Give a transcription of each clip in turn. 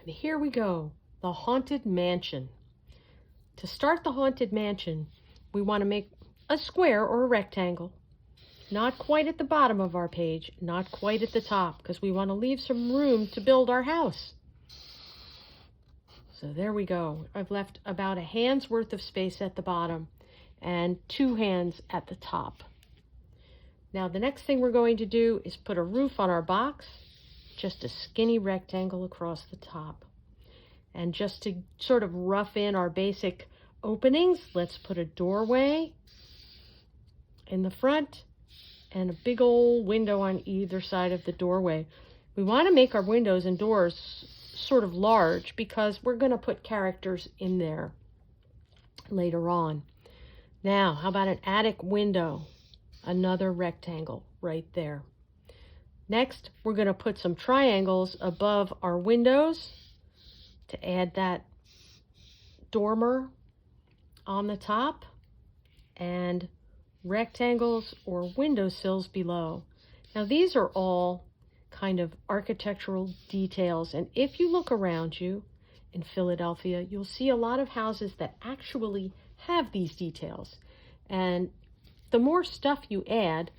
And here we go, the Haunted Mansion. To start the Haunted Mansion, we want to make a square or a rectangle. Not quite at the bottom of our page, not quite at the top, because we want to leave some room to build our house. So there we go. I've left about a hand's worth of space at the bottom and 2 hands at the top. Now the next thing we're going to do is put a roof on our box, just a skinny rectangle across the top. And just to sort of rough in our basic openings, let's put a doorway in the front and a big old window on either side of the doorway. We want to make our windows and doors sort of large because we're going to put characters in there later on. Now, how about an attic window? Another rectangle right there. Next, we're going to put some triangles above our windows to add that dormer on the top, and rectangles or windowsills below. Now these are all kind of architectural details, and if you look around you in Philadelphia, you'll see a lot of houses that actually have these details. And the more stuff you add,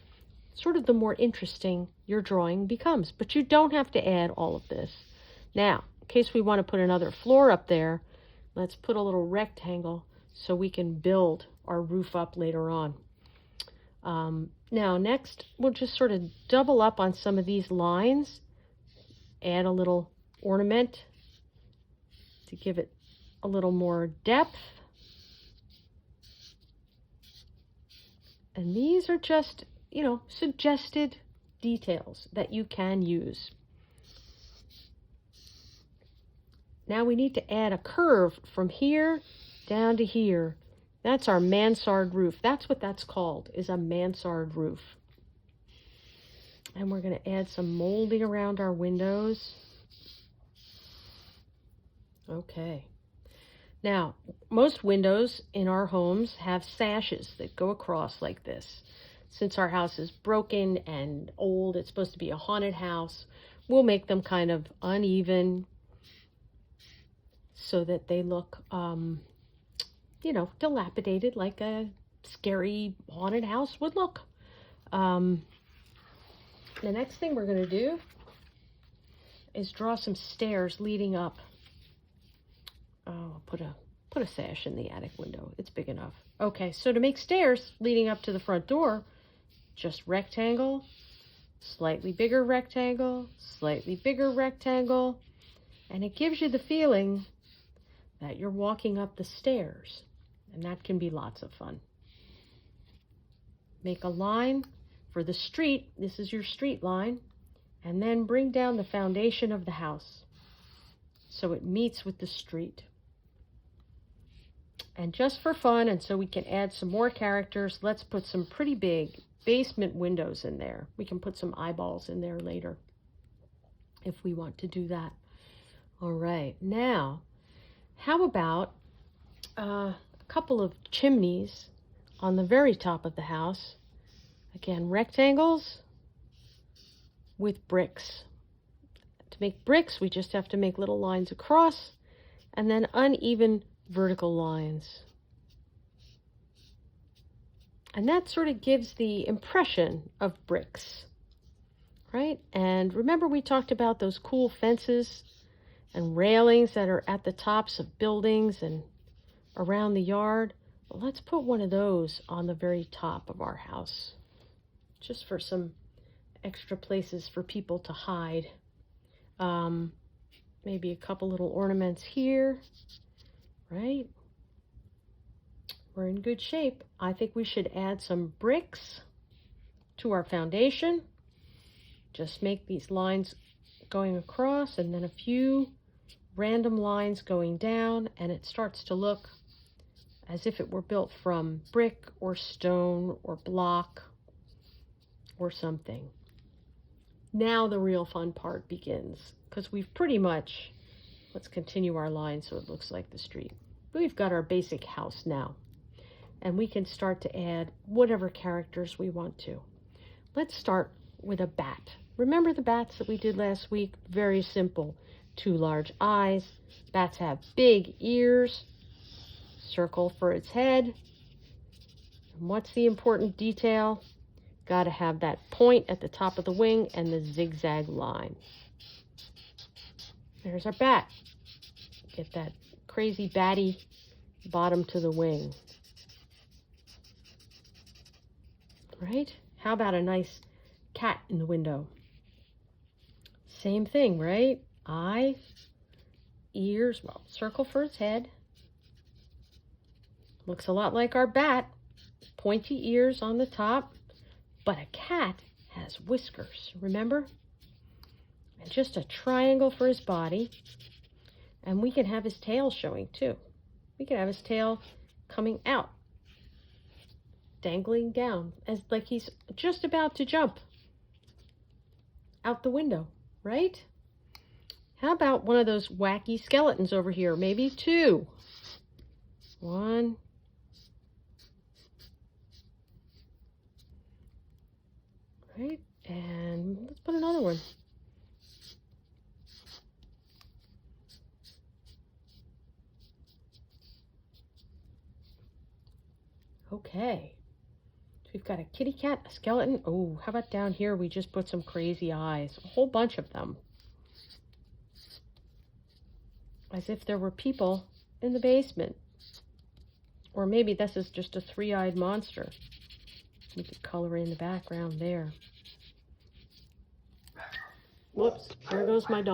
sort of the more interesting your drawing becomes. But you don't have to add all of this. Now, in case we want to put another floor up there, let's put a little rectangle so we can build our roof up later on. Now next, we'll just sort of double up on some of these lines, add a little ornament to give it a little more depth. And these are just, suggested details that you can use. Now we need to add a curve from here down to here. That's our mansard roof. That's what that's called, is a mansard roof. And we're going to add some molding around our windows. Okay. Now, most windows in our homes have sashes that go across like this. Since our house is broken and old, it's supposed to be a haunted house, we'll make them kind of uneven so that they look, dilapidated, like a scary haunted house would look. The next thing we're going to do is draw some stairs leading up. Oh, put a sash in the attic window. It's big enough. Okay, so to make stairs leading up to the front door, just rectangle, slightly bigger rectangle, slightly bigger rectangle, and it gives you the feeling that you're walking up the stairs, and that can be lots of fun. Make a line for the street. This is your street line, and then bring down the foundation of the house so it meets with the street. And just for fun, and so we can add some more characters, let's put some pretty big basement windows in there. We can put some eyeballs in there later if we want to do that. All right, now, how about a couple of chimneys on the very top of the house? Again, rectangles with bricks. To make bricks, we just have to make little lines across and then uneven vertical lines. And that sort of gives the impression of bricks, right? And remember we talked about those cool fences and railings that are at the tops of buildings and around the yard? Well, let's put one of those on the very top of our house, just for some extra places for people to hide. Maybe a couple little ornaments here, right? We're in good shape. I think we should add some bricks to our foundation. Just make these lines going across and then a few random lines going down, and it starts to look as if it were built from brick or stone or block or something. Now the real fun part begins, because we've pretty much, let's continue our line so it looks like the street. We've got our basic house now, and we can start to add whatever characters we want to. Let's start with a bat. Remember the bats that we did last week? Very simple. 2 large eyes. Bats have big ears, circle for its head. And what's the important detail? Got to have that point at the top of the wing and the zigzag line. There's our bat. Get that crazy batty bottom to the wing. Right? How about a nice cat in the window? Same thing, right? Eye, ears, well, circle for its head. Looks a lot like our bat. Pointy ears on the top. But a cat has whiskers, remember? And just a triangle for his body. And we can have his tail showing too. We can have his tail coming out, dangling down, as like he's just about to jump out the window, right? How about one of those wacky skeletons over here? Maybe 2. 1. Right, and let's put another one. Okay, so we've got a kitty cat, a skeleton. Oh, how about down here we just put some crazy eyes, a whole bunch of them. As if there were people in the basement. Or maybe this is just a 3-eyed monster. We could color in the background there. Whoops, there goes my dog.